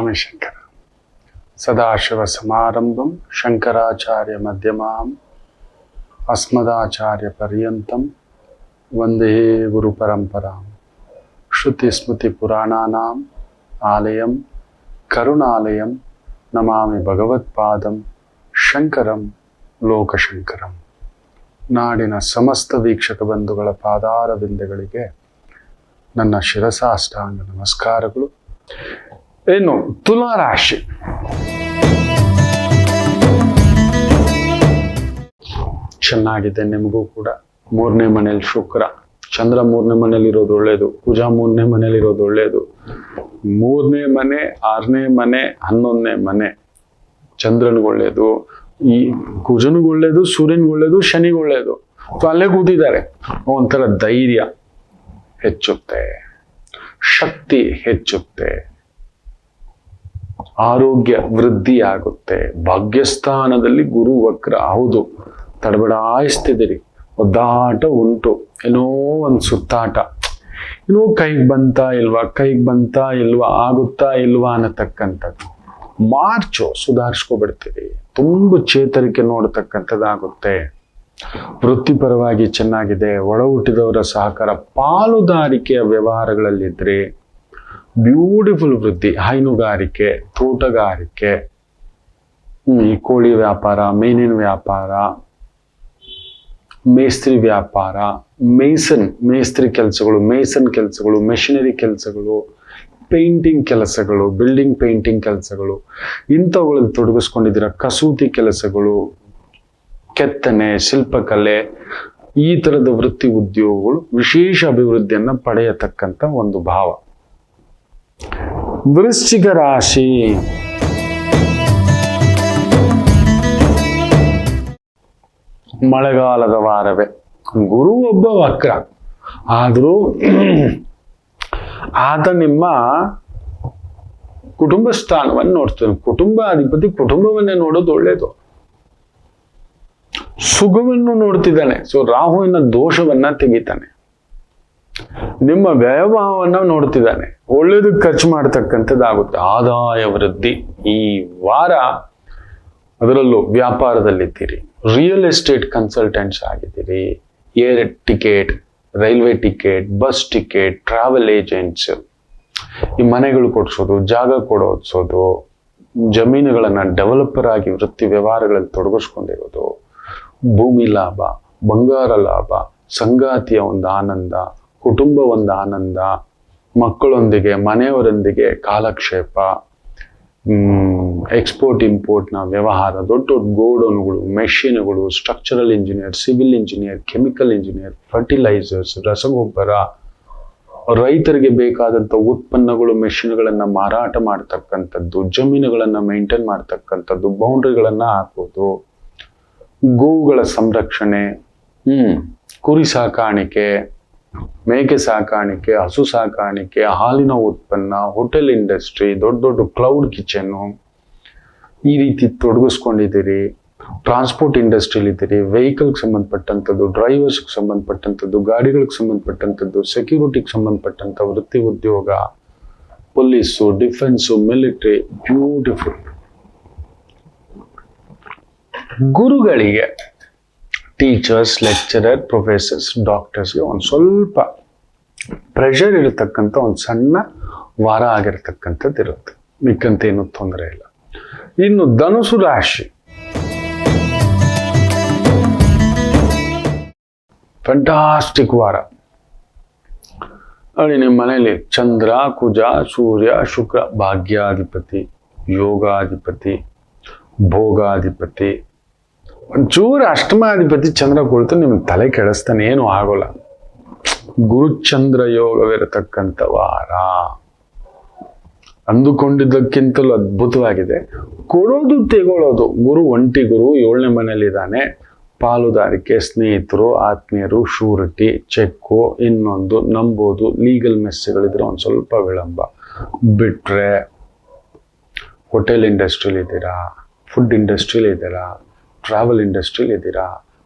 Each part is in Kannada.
ನಮಾಮಿ ಶಂಕರ. ಸದಾಶಿವ ಸಮಾರಂಭಂ ಶಂಕರಾಚಾರ್ಯ ಮಧ್ಯಮಾಂ ಅಸ್ಮದಾಚಾರ್ಯ ಪರ್ಯಂತಂ ವಂದೇ ಗುರು ಪರಂಪರಾಂ. ಶ್ರುತಿ ಸ್ಮೃತಿ ಪುರಾಣಾನಾಂ ಆಲಯಂ ಕರುಣಾಲಯಂ ನಮಾಮಿ ಭಗವತ್ಪಾದಂ ಶಂಕರಂ ಲೋಕಶಂಕರಂ. ನಾಡಿನ ಸಮಸ್ತ ವೀಕ್ಷಕ ಬಂಧುಗಳ ಪಾದಾರ ಬಿಂದಗಳಿಗೆ ನನ್ನ ಶಿರಸಾಷ್ಟಾಂಗ ನಮಸ್ಕಾರಗಳು. ಏನು ತುಲಾರಾಶಿ, ಚೆನ್ನಾಗಿದೆ. ನಿಮಗೂ ಕೂಡ 3ನೇ ಮನೇಲಿ ಶುಕ್ರ, ಚಂದ್ರ 3ನೇ ಮನೇಲಿ ಇರೋದು ಒಳ್ಳೇದು, ಕುಜ 3ನೇ ಮನೇಲಿ ಇರೋದು ಒಳ್ಳೇದು. 3ನೇ ಮನೆ, 6ನೇ ಮನೆ, 11ನೇ ಮನೆ ಚಂದ್ರನಿಗೊಳ್ಳೇದು, ಈ ಕುಜನಿಗೊಳ್ಳೇದು, ಸೂರ್ಯನಿಗೊಳ್ಳೇದು, ಶನಿಗೊಳ್ಳೇದು. ಅಲ್ಲೇ ಕೂತಿದ್ದಾರೆ. ಒಂಥರ ಧೈರ್ಯ ಹೆಚ್ಚುತ್ತೆ, ಶಕ್ತಿ ಹೆಚ್ಚುತ್ತೆ, ಆರೋಗ್ಯ ವೃದ್ಧಿ ಆಗುತ್ತೆ. ಭಾಗ್ಯಸ್ಥಾನದಲ್ಲಿ ಗುರು ವಕ್ರ. ಹೌದು, ತಡಬಡಾಯಿಸ್ತಿದ್ದೀರಿ, ಒದ್ದಾಟ ಉಂಟು, ಏನೋ ಒಂದು ಸುತ್ತಾಟ, ಏನೋ ಕೈಗೆ ಬಂತಾ ಇಲ್ವಾ, ಆಗುತ್ತಾ ಇಲ್ವಾ ಅನ್ನತಕ್ಕಂಥದ್ದು. ಮಾರ್ಚು ಸುಧಾರಿಸ್ಕೊಬಿಡ್ತೀರಿ, ತುಂಬ ಚೇತರಿಕೆ ನೋಡ್ತಕ್ಕಂಥದ್ದಾಗುತ್ತೆ. ವೃತ್ತಿಪರವಾಗಿ ಚೆನ್ನಾಗಿದೆ. ಒಳ ಹುಟ್ಟಿದವರ ಸಹಕಾರ, ಪಾಲುದಾರಿಕೆಯ ವ್ಯವಹಾರಗಳಲ್ಲಿದ್ರೆ ಬ್ಯೂಟಿಫುಲ್ ವೃದ್ಧಿ. ಹೈನುಗಾರಿಕೆ, ತೋಟಗಾರಿಕೆ, ಈ ಕೋಳಿ ವ್ಯಾಪಾರ, ಮೀನಿನ ವ್ಯಾಪಾರ, ಮೇಸ್ತ್ರಿ ವ್ಯಾಪಾರ, ಮೇಸ್ತ್ರಿ ಕೆಲಸಗಳು, ಮೇಸನ್ ಕೆಲಸಗಳು, ಮೆಷಿನರಿ ಕೆಲಸಗಳು, ಪೇಂಟಿಂಗ್ ಕೆಲಸಗಳು, ಬಿಲ್ಡಿಂಗ್ ಪೇಂಟಿಂಗ್ ಕೆಲಸಗಳು, ಇಂಥವುಗಳಲ್ಲಿ ತೊಡಗಿಸ್ಕೊಂಡಿದ್ದೀರ. ಕಸೂತಿ ಕೆಲಸಗಳು, ಕೆತ್ತನೆ, ಶಿಲ್ಪಕಲೆ, ಈ ತರದ ವೃತ್ತಿ ಉದ್ಯೋಗಗಳು ವಿಶೇಷ ಅಭಿವೃದ್ಧಿಯನ್ನ ಪಡೆಯತಕ್ಕಂಥ ಒಂದು ಭಾವ. ವೃಶ್ಚಿಕ ರಾಶಿ, ಮಳೆಗಾಲದ ವಾರವೇ. ಗುರು ಒಬ್ಬ ವಕ್ರ ಆದ್ರೂ ಆತ ನಿಮ್ಮ ಕುಟುಂಬ ಸ್ಥಾನವನ್ನು ನೋಡ್ತಾನೆ. ಕುಟುಂಬ ಅಧಿಪತಿ ಕುಟುಂಬವನ್ನೇ ನೋಡೋದು ಒಳ್ಳೇದು. ಸುಖವನ್ನು ನೋಡ್ತಿದ್ದಾನೆ. ಸೊ ರಾಹುವಿನ ದೋಷವನ್ನ ತೆಗಿತಾನೆ. ನಿಮ್ಮ ವ್ಯಯಭಾವವನ್ನ ನೋಡ್ತಿದ್ದಾನೆ. ಒಳ್ಳೇದಕ್ಕೆ ಖರ್ಚು ಮಾಡ್ತಕ್ಕಂಥದ್ದಾಗುತ್ತೆ. ಆದಾಯ ವೃದ್ಧಿ ಈ ವಾರ. ಅದರಲ್ಲೂ ವ್ಯಾಪಾರದಲ್ಲಿದ್ದೀರಿ, ರಿಯಲ್ ಎಸ್ಟೇಟ್ ಕನ್ಸಲ್ಟೆಂಟ್ಸ್ ಆಗಿದ್ದೀರಿ, air ticket, railway ticket, bus ticket, travel agents, ಈ ಮನೆಗಳು ಕೊಡಿಸೋದು, ಜಾಗ ಕೊಡಿಸೋದು, ಜಮೀನುಗಳನ್ನ ಡೆವಲಪರ್ ಆಗಿ ವೃತ್ತಿ ವ್ಯವಹಾರಗಳಲ್ಲಿ ತೊಡಗಿಸ್ಕೊಂಡಿರೋದು, ಭೂಮಿ ಲಾಭ, ಬಂಗಾರ ಲಾಭ, ಸಂಗಾತಿಯ ಒಂದು ಆನಂದ, ಕುಟುಂಬ ಒಂದು ಆನಂದ, ಮಕ್ಕಳೊಂದಿಗೆ ಮನೆಯವರೊಂದಿಗೆ ಕಾಲಕ್ಷೇಪ, ಎಕ್ಸ್ಪೋರ್ಟ್ ಇಂಪೋರ್ಟ್ನ ವ್ಯವಹಾರ, ದೊಡ್ಡ ದೊಡ್ಡ ಗೋಡೌನ್ಗಳು, ಮೆಷಿನ್ಗಳು, structural engineer, civil engineer, chemical engineer, fertilisers, ರಸಗೊಬ್ಬರ, ರೈತರಿಗೆ ಬೇಕಾದಂಥ ಉತ್ಪನ್ನಗಳು, ಮೆಷಿನ್ಗಳನ್ನ ಮಾರಾಟ ಮಾಡ್ತಕ್ಕಂಥದ್ದು, ಜಮೀನುಗಳನ್ನ ಮೇಂಟೈನ್ ಮಾಡ್ತಕ್ಕಂಥದ್ದು, ಬೌಂಡ್ರಿಗಳನ್ನ ಹಾಕೋದು, ಗೋವುಗಳ ಸಂರಕ್ಷಣೆ, ಕುರಿ ಸಾಕಾಣಿಕೆ, ಮೇಕೆ ಸಾಕಾಣಿಕೆ, ಹಸು ಸಾಕಾಣಿಕೆ, ಹಾಲಿನ ಉತ್ಪನ್ನ, ಹೋಟೆಲ್ ಇಂಡಸ್ಟ್ರಿ, ದೊಡ್ಡ ದೊಡ್ಡ ಕ್ಲೌಡ್ ಕಿಚನ್ನು, ಈ ರೀತಿ ತೊಡಗಿಸ್ಕೊಂಡಿದ್ದೀರಿ. ಟ್ರಾನ್ಸ್ಪೋರ್ಟ್ ಇಂಡಸ್ಟ್ರಿಯಲ್ಲಿ ಇದ್ದೀರಿ. ವೆಹಿಕಲ್ಗೆ ಸಂಬಂಧಪಟ್ಟಂಥದ್ದು, ಡ್ರೈವರ್ಸ್ಗೆ ಸಂಬಂಧಪಟ್ಟಂಥದ್ದು, ಗಾಡಿಗಳಿಗೆ ಸಂಬಂಧಪಟ್ಟಂಥದ್ದು, ಸೆಕ್ಯೂರಿಟಿಗೆ ಸಂಬಂಧಪಟ್ಟಂಥ ವೃತ್ತಿ ಉದ್ಯೋಗ, ಪೊಲೀಸು, ಡಿಫೆನ್ಸು, ಮಿಲಿಟರಿ, ಬ್ಯೂಟಿಫುಲ್. ಗುರುಗಳಿಗೆ, ಟೀಚರ್ಸ್, ಲೆಕ್ಚರರ್, ಪ್ರೊಫೆಸರ್ಸ್, ಡಾಕ್ಟರ್ಸ್ಗೆ ಒಂದು ಸ್ವಲ್ಪ ಪ್ರೆಷರ್ ಇರತಕ್ಕಂಥ ಒಂದು ಸಣ್ಣ ವಾರ ಆಗಿರತಕ್ಕಂಥದ್ದು ಇರುತ್ತೆ. ಮಿಕ್ಕಂತೇನು ತೊಂದರೆ ಇಲ್ಲ. ಇನ್ನು ಧನುಸು ರಾಶಿ, ಫ್ಯಾಂಟಾಸ್ಟಿಕ್ ವಾರ. ನೋಡಿ, ನಿಮ್ಮ ಮನೆಯಲ್ಲಿ ಚಂದ್ರ, ಕುಜ, ಸೂರ್ಯ, ಶುಕ್ರ, ಭಾಗ್ಯಾಧಿಪತಿ, ಯೋಗಾಧಿಪತಿ, ಭೋಗಾಧಿಪತಿ, ಒಂಚೂರು ಅಷ್ಟಮಾಧಿಪತಿ ಚಂದ್ರ ಕುಳಿತು ನಿಮ್ಗೆ ತಲೆ ಕೆಡಿಸ್ತಾನೆ, ಏನು ಆಗೋಲ್ಲ. ಗುರುಚಂದ್ರ ಯೋಗವಿರತಕ್ಕಂಥ ವಾರ. ಅಂದುಕೊಂಡಿದ್ದಕ್ಕಿಂತಲೂ ಅದ್ಭುತವಾಗಿದೆ. ಕೊಡೋದು ತೆಗೊಳ್ಳೋದು. ಗುರು ಒಂಟಿ ಗುರು 7ನೇ ಮನೆಯಲ್ಲಿದ್ದಾನೆ. ಪಾಲುದಾರಿಕೆ, ಸ್ನೇಹಿತರು, ಆತ್ಮೀಯರು, ಶೂರಿಟಿ, ಚೆಕ್ಕು, ಇನ್ನೊಂದು ನಂಬೋದು, ಲೀಗಲ್ ಮೆಸ್ಗಳಿದ್ರೆ ಒಂದು ಸ್ವಲ್ಪ ವಿಳಂಬ. ಬಿಟ್ರೆ ಹೋಟೆಲ್ ಇಂಡಸ್ಟ್ರಿಯಲ್ಲಿ ಇದ್ದೀರಾ, ಫುಡ್ ಇಂಡಸ್ಟ್ರಿಯಲ್ಲಿ ಇದ್ದೀರಾ, ಟ್ರಾವೆಲ್ ಇಂಡಸ್ಟ್ರಿಯಲ್ಲಿ ಇದ್ದೀರಾ,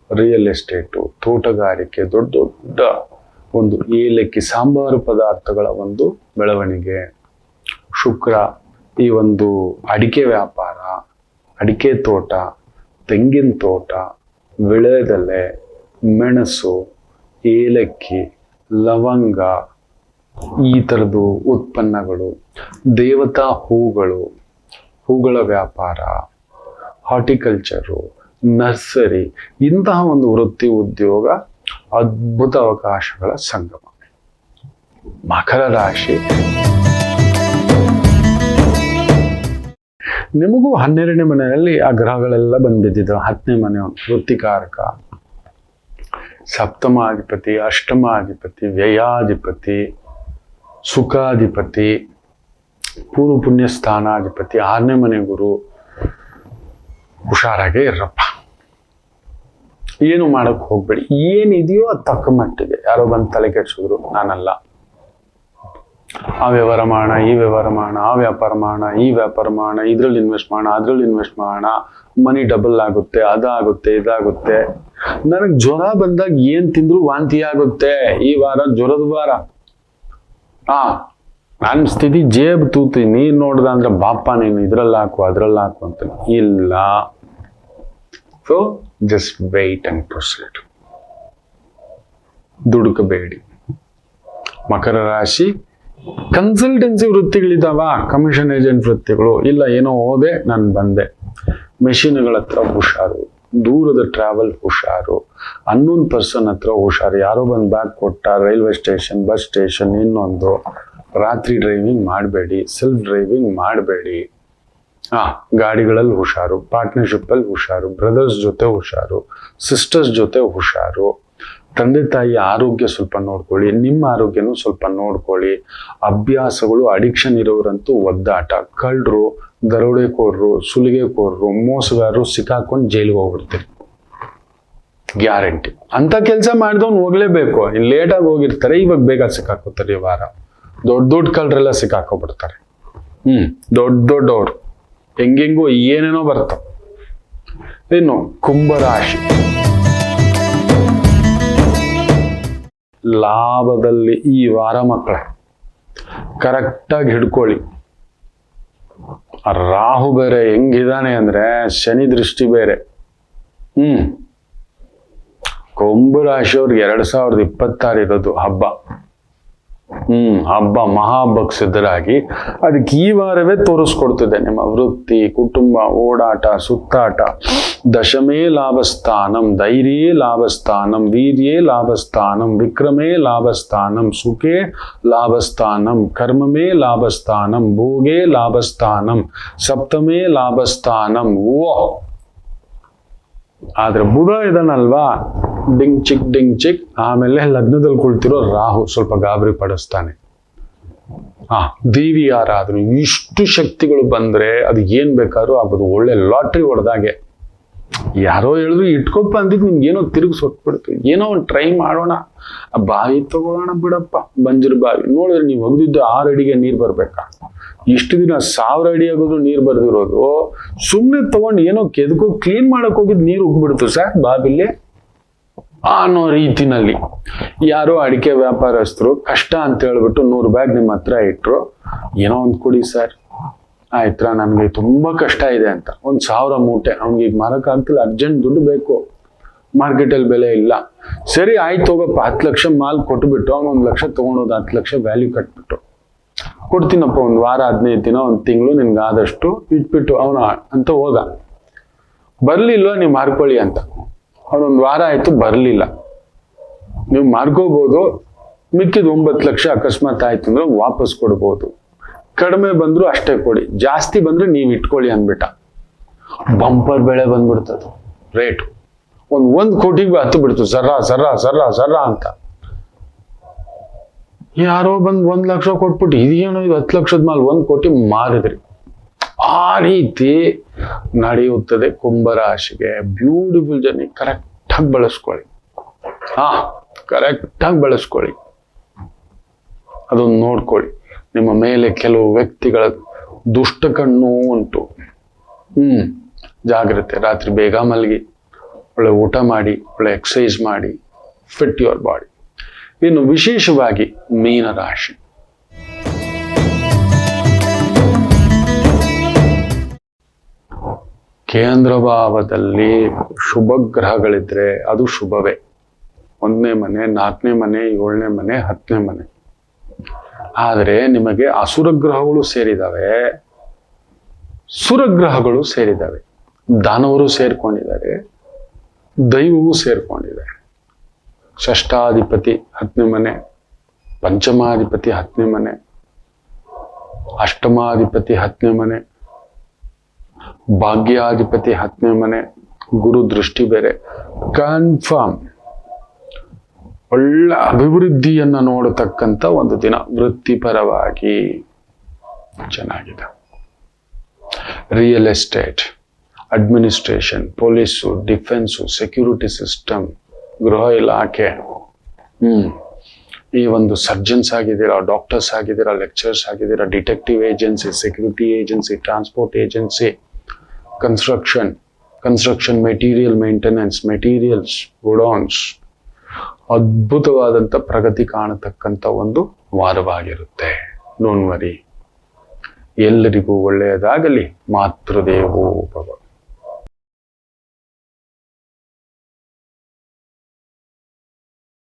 ರಿಯಲ್ ಎಸ್ಟೇಟು, ತೋಟಗಾರಿಕೆ, ದೊಡ್ಡ ದೊಡ್ಡ ಒಂದು ಏಲಕ್ಕಿ ಸಾಂಬಾರು ಪದಾರ್ಥಗಳ ಒಂದು ಬೆಳವಣಿಗೆ. ಶುಕ್ರ ಈ ಒಂದು ಅಡಿಕೆ ವ್ಯಾಪಾರ, ಅಡಿಕೆ ತೋಟ, ತೆಂಗಿನ ತೋಟ, ವಿಳೆದೆಲೆ, ಮೆಣಸು, ಏಲಕ್ಕಿ, ಲವಂಗ, ಈ ಥರದ್ದು ಉತ್ಪನ್ನಗಳು, ದೇವತಾ ಹೂಗಳ ವ್ಯಾಪಾರ, ಹಾರ್ಟಿಕಲ್ಚರು, ನರ್ಸರಿ, ಇಂತಹ ಒಂದು ವೃತ್ತಿ ಉದ್ಯೋಗ ಅದ್ಭುತ ಅವಕಾಶಗಳ ಸಂಗಮ. ಮಕರ ರಾಶಿ, ನಿಮಗೂ 12ನೇ ಮನೆಯಲ್ಲಿ ಆ ಗ್ರಹಗಳೆಲ್ಲ ಬಂದ್ಬಿದ್ದಿದ್ದು. 10ನೇ ಮನೆ ವೃತ್ತಿಕಾರಕ, ಸಪ್ತಮಾಧಿಪತಿ, ಅಷ್ಟಮಾಧಿಪತಿ, ವ್ಯಯಾಧಿಪತಿ, ಸುಖಾಧಿಪತಿ, ಪೂರ್ವ ಪುಣ್ಯ ಸ್ಥಾನಾಧಿಪತಿ, 6ನೇ ಮನೆ ಗುರು. ಹುಷಾರಾಗೇ ಇರಪ್ಪ, ಏನು ಮಾಡಕ್ ಹೋಗ್ಬೇಡಿ. ಏನಿದೆಯೋ ಅದು ತಕ್ಕ ಮಟ್ಟಿಗೆ. ಯಾರೋ ಬಂದು ತಲೆ ಕೆಡ್ಸಿದ್ರು, ನಾನಲ್ಲ. ಆ ವ್ಯವಹಾರ ಮಾಡೋಣ, ಈ ವ್ಯವಹಾರ ಮಾಡೋಣ, ಆ ವ್ಯಾಪಾರ ಮಾಡೋಣ, ಈ ವ್ಯಾಪಾರ ಮಾಡೋಣ, ಇದ್ರಲ್ಲಿ ಇನ್ವೆಸ್ಟ್ ಮಾಡೋಣ, ಅದ್ರಲ್ಲಿ ಇನ್ವೆಸ್ಟ್ ಮಾಡೋಣ, ಮನಿ ಡಬಲ್ ಆಗುತ್ತೆ, ಅದಾಗುತ್ತೆ, ಇದಾಗುತ್ತೆ. ನನಗೆ ಜ್ವರ ಬಂದಾಗ ಏನ್ ತಿಂದ್ರು ವಾಂತಿ ಆಗುತ್ತೆ. ಈ ವಾರ ಜ್ವರದ ವಾರ. ನನ್ನ ಸ್ಥಿತಿ ಜೇಬ್ ತೂತಿ. ನೀನ್ ನೋಡ್ದ ಅಂದ್ರೆ ಬಾಪ ನೀನು ಇದ್ರಲ್ಲಿ ಹಾಕು, ಅದ್ರಲ್ಲಿ ಹಾಕು ಅಂತ ಇಲ್ಲ. So just wait and proceed. ದುಡುಕಬೇಡಿ. ಮಕರ ರಾಶಿ, ಕನ್ಸಲ್ಟೆನ್ಸಿ ವೃತ್ತಿಗಳಿದಾವ, ಕಮಿಷನ್ ಏಜೆಂಟ್ ವೃತ್ತಿಗಳು ಇಲ್ಲ. ಏನೋ ಓದೆ ನಾನು ಬಂದೆ. ಮೆಷಿನ್ಗಳ ಹತ್ರ ಹುಷಾರು, ದೂರದ ಟ್ರಾವೆಲ್ ಹುಷಾರು, ಅನ್ನೋನ್ ಪರ್ಸನ್ ಹತ್ರ ಹುಷಾರು. ಯಾರೋ ಬಂದು ಬ್ಯಾಗ್ ಕೊಟ್ಟ, ರೈಲ್ವೆ ಸ್ಟೇಷನ್, ಬಸ್ ಸ್ಟೇಷನ್, ಇನ್ನೊಂದು. ರಾತ್ರಿ ಡ್ರೈವಿಂಗ್ ಮಾಡಬೇಡಿ, ಸೆಲ್ಫ್ ಡ್ರೈವಿಂಗ್ ಮಾಡಬೇಡಿ. ಗಾಡಿಗಳಲ್ಲಿ ಹುಷಾರು, ಪಾರ್ಟ್ನರ್ಶಿಪ್ ಅಲ್ಲಿ ಹುಷಾರು, ಬ್ರದರ್ಸ್ ಜೊತೆ ಹುಷಾರು, ಸಿಸ್ಟರ್ಸ್ ಜೊತೆ ಹುಷಾರು. ತಂದೆ ತಾಯಿ ಆರೋಗ್ಯ ಸ್ವಲ್ಪ ನೋಡ್ಕೊಳ್ಳಿ, ನಿಮ್ಮ ಆರೋಗ್ಯನೂ ಸ್ವಲ್ಪ ನೋಡ್ಕೊಳ್ಳಿ. ಅಭ್ಯಾಸಗಳು, ಅಡಿಕ್ಷನ್ ಇರೋರಂತೂ ಒದ್ದಾಟ. ಕಳ್ಳರು, ದರೋಡೆಕೋರರು, ಸುಲಿಗೆಕೋರರು, ಮೋಸಗಾರರು ಸಿಕ್ಕಾಕೊಂಡು ಜೈಲಿಗೆ ಹೋಗ್ಬಿಡ್ತೀರಿ, ಗ್ಯಾರಂಟಿ. ಅಂತ ಕೆಲಸ ಮಾಡಿದವ್ನು ಹೋಗ್ಲೇಬೇಕು. ಇನ್ನು ಲೇಟಾಗಿ ಹೋಗಿರ್ತಾರೆ, ಇವಾಗ ಬೇಗ ಸಿಕ್ಕಾಕೋತಾರೆ. ಈ ವಾರ ದೊಡ್ಡ ಕಳ್ಳರೆಲ್ಲ ಸಿಕ್ಕಾಕೋಬಿಡ್ತಾರೆ. ದೊಡ್ಡವ್ರು ಹೆಂಗೆಂಗೋ ಏನೇನೋ ಬರ್ತಾವ. ಇನ್ನು ಕುಂಭರಾಶಿ, ಲಾಭದಲ್ಲಿ ಈ ವಾರ ಮಕ್ಕಳ ಕರೆಕ್ಟಾಗಿ ಹಿಡ್ಕೊಳ್ಳಿ. ರಾಹು ಬೇರೆ ಹೆಂಗಿದಾನೆ ಅಂದ್ರೆ ಶನಿ ದೃಷ್ಟಿ ಬೇರೆ. ಕುಂಭರಾಶಿಯವ್ರಿಗೆ 2026 ಇರೋದು ಹಬ್ಬ. ಹಬ್ಬ, ಮಹಾಹಬ್ಬಕ್ಕೆ ಸಿದ್ಧರಾಗಿ. ಅದಕ್ಕೆ ಈ ವಾರವೇ ತೋರಿಸ್ಕೊಡ್ತಿದೆ. ನಿಮ್ಮ ವೃತ್ತಿ, ಕುಟುಂಬ, ಓಡಾಟ, ಸುತ್ತಾಟ. ದಶಮೇ ಲಾಭಸ್ಥಾನಂ, ಧೈರ್ಯೇ ಲಾಭಸ್ಥಾನಂ, ವೀರ್ಯೇ ಲಾಭಸ್ಥಾನಂ, ವಿಕ್ರಮೇ ಲಾಭಸ್ಥಾನಂ, ಸುಖೇ ಲಾಭಸ್ಥಾನಂ, ಕರ್ಮಮೇ ಲಾಭಸ್ಥಾನಂ, ಭೋಗೇ ಲಾಭಸ್ಥಾನಂ, ಸಪ್ತಮೇ ಲಾಭಸ್ಥಾನಂ. ಆದ್ರೆ ಬುಧ ಇದನ್ನಲ್ವಾ, ಡಿಂಗ್ ಚಿಕ್. ಆಮೇಲೆ ಲಗ್ನದಲ್ಲಿ ಕುಳಿತಿರೋ ರಾಹು ಸ್ವಲ್ಪ ಗಾಬರಿ ಪಡಿಸ್ತಾನೆ. ದೇವಿ ಯಾರಾದ್ರೂ ಇಷ್ಟು ಶಕ್ತಿಗಳು ಬಂದ್ರೆ ಅದು ಏನ್ ಬೇಕಾದ್ರೂ ಆಗ್ಬೋದು. ಒಳ್ಳೆ ಲಾಟ್ರಿ ಹೊಡೆದಾಗೆ. ಯಾರೋ ಹೇಳಿದ್ರು ಇಟ್ಕೊಪ್ಪ ಅಂದಿದ್ದು ನಿಮ್ಗೆ ಏನೋ ತಿರುಗಿಸೊಟ್ಬಿಡ್ತು. ಏನೋ ಒಂದು ಟ್ರೈ ಮಾಡೋಣ, ಬಾವಿ ತಗೊಳ್ಳೋಣ ಬಿಡಪ್ಪ. ಬಂಜರು ಬಾವಿ ನೋಡಿದ್ರೆ ನೀವು ಒಗ್ದಿದ್ದು 6 ಅಡಿಗೆ ನೀರು ಬರ್ಬೇಕಾ? ಇಷ್ಟು ದಿನ 1000 ಅಡಿ ಆಗೋದು ನೀರು ಬರ್ದಿರೋದು, ಸುಮ್ಮನೆ ತಗೊಂಡು ಏನೋ ಕೆದಕೋ ಕ್ಲೀನ್ ಮಾಡಕ್ ಹೋಗಿದ್ ನೀರು ಉಗ್ಬಿಡ್ತು ಸರ್ ಬಾವಿಲಿ ಅನ್ನೋ ರೀತಿನಲ್ಲಿ. ಯಾರೋ ಅಡಿಕೆ ವ್ಯಾಪಾರಸ್ಥರು ಕಷ್ಟ ಅಂತ ಹೇಳ್ಬಿಟ್ಟು 100 ಬ್ಯಾಗ್ ನಿಮ್ಮ ಹತ್ರ ಇಟ್ರು. ಏನೋ ಒಂದು ಕೊಡಿ ಸರ್. ಆಯ್ತಾ, ನನ್ಗೆ ತುಂಬಾ ಕಷ್ಟ ಇದೆ ಅಂತ 1000 ಮೂಟೆ ಅವ್ನಿಗೆ ಈಗ ಮಾರಕ್ ಆಗ್ತಿಲ್ಲ, ಅರ್ಜೆಂಟ್ ದುಡ್ಡು ಬೇಕು, ಮಾರ್ಕೆಟಲ್ಲಿ ಬೆಲೆ ಇಲ್ಲ. ಸರಿ ಆಯ್ತು ಹೋಗಪ್ಪ, 10 ಲಕ್ಷ ಮಾಲ್ ಕೊಟ್ಬಿಟ್ಟು ಅವ್ನು 1 ಲಕ್ಷ ತಗೊಂಡೋದು, 10 ಲಕ್ಷ ವ್ಯಾಲ್ಯೂ ಕಟ್ಬಿಟ್ಟು ಕೊಡ್ತೀನಪ್ಪ, 1 ವಾರ 15 ದಿನ 1 ತಿಂಗಳು ನಿನ್ಗೆ ಆದಷ್ಟು ಇಟ್ಬಿಟ್ಟು ಅವನ ಅಂತ ಹೋದ. ಬರ್ಲಿಲ್ವಾ ನೀವು ಮಾರ್ಕೊಳ್ಳಿ ಅಂತ. ಅವನೊಂದು ವಾರ ಆಯ್ತು ಬರ್ಲಿಲ್ಲ. ನೀವು ಮಾರ್ಕೋಬಹುದು, ಮಿಕ್ಕಿದ 9 ಲಕ್ಷ ಅಕಸ್ಮಾತ್ ಆಯ್ತು ಅಂದ್ರೆ ವಾಪಸ್ ಕೊಡ್ಬೋದು. ಕಡಿಮೆ ಬಂದ್ರು ಅಷ್ಟೇ ಕೊಡಿ, ಜಾಸ್ತಿ ಬಂದ್ರೆ ನೀವು ಇಟ್ಕೊಳ್ಳಿ ಅಂದ್ಬಿಟ್ಟ. ಬಂಪರ್ ಬೆಳೆ ಬಂದ್ಬಿಡ್ತದ ರೇಟ್. ಒಂದ್ ಕೋಟಿಗೆ ಹತ್ತು ಬಿಡ್ತು, ಸರ್ರ ಅಂತ. ಯಾರೋ ಬಂದ್ 1 ಲಕ್ಷ ಕೊಟ್ಬಿಟ್ಟು ಇದೇನೋ ಇದು 10 ಲಕ್ಷದ ಮೇಲೆ 1 ಕೋಟಿ ಮಾರಿದ್ರಿ. ಆ ರೀತಿ ನಡೆಯುತ್ತದೆ ಕುಂಭರಾಶಿಗೆ. Beautiful journey. ಕರೆಕ್ಟಾಗಿ ಬಳಸ್ಕೊಳ್ಳಿ. ಕರೆಕ್ಟಾಗಿ ಬಳಸ್ಕೊಳ್ಳಿ. ಅದೊಂದು ನೋಡ್ಕೊಳ್ಳಿ. ನಿಮ್ಮ ಮೇಲೆ ಕೆಲವು ವ್ಯಕ್ತಿಗಳ ದುಷ್ಟ ಕಣ್ಣು ಉಂಟು. ಜಾಗ್ರತೆ. ರಾತ್ರಿ ಬೇಗ ಮಲಗಿ, ಒಳ್ಳೆ ಊಟ ಮಾಡಿ, ಒಳ್ಳೆ ಎಕ್ಸಸೈಸ್ ಮಾಡಿ, ಫಿಟ್ ಯುವರ್ ಬಾಡಿ. ಇನ್ನು ವಿಶೇಷವಾಗಿ ಮೀನರಾಶಿ, ಕೇಂದ್ರ ಭಾವದಲ್ಲಿ ಶುಭ ಗ್ರಹಗಳಿದ್ರೆ ಅದು ಶುಭವೇ. 1ನೇ ಮನೆ, 4ನೇ ಮನೆ, 7ನೇ ಮನೆ, 10ನೇ ಮನೆ. ಆದರೆ ನಿಮಗೆ ಅಸುರ ಗ್ರಹಗಳು ಸೇರಿದಾವೆ, ಸುರಗ್ರಹಗಳು ಸೇರಿದಾವೆ. ದಾನವರು ಸೇರ್ಕೊಂಡಿದ್ದಾರೆ, ದೈವವು ಸೇರ್ಕೊಂಡಿದೆ. ಷಷ್ಠಾಧಿಪತಿ 10ನೇ ಮನೆ, ಪಂಚಮಾಧಿಪತಿ 10ನೇ ಮನೆ, ಅಷ್ಟಮಾಧಿಪತಿ 10ನೇ ಮನೆ, ಭಾಗ್ಯಾಧಿಪತಿ 10ನೇ ಮನೆ, ಗುರು ದೃಷ್ಟಿ ಬೇರೆ. ಕನ್ಫರ್ಮ್ ಒಳ್ಳೆ ಅಭಿವೃದ್ಧಿಯನ್ನ ನೋಡತಕ್ಕಂಥ ಒಂದು ದಿನ. ವೃತ್ತಿಪರವಾಗಿ ಚೆನ್ನಾಗಿದೆ. Real estate, administration, police, defence, security system, ಗೃಹ ಇಲಾಖೆ, ಈ ಒಂದು ಸರ್ಜನ್ಸ್ ಆಗಿದ್ದೀರಾ, ಡಾಕ್ಟರ್ಸ್ ಆಗಿದ್ದೀರಾ, ಲೆಕ್ಚರ್ಸ್ ಆಗಿದ್ದೀರಾ, detective agency, security agency, transport agency, construction material maintenance, materials, godowns, ಅದ್ಭುತವಾದಂಥ ಪ್ರಗತಿ ಕಾಣತಕ್ಕಂಥ ಒಂದು ವಾರವಾಗಿರುತ್ತೆ. Don't worry. ಎಲ್ಲರಿಗೂ ಒಳ್ಳೆಯದಾಗಲಿ. ಮಾತೃದೇವೋ ಭವ.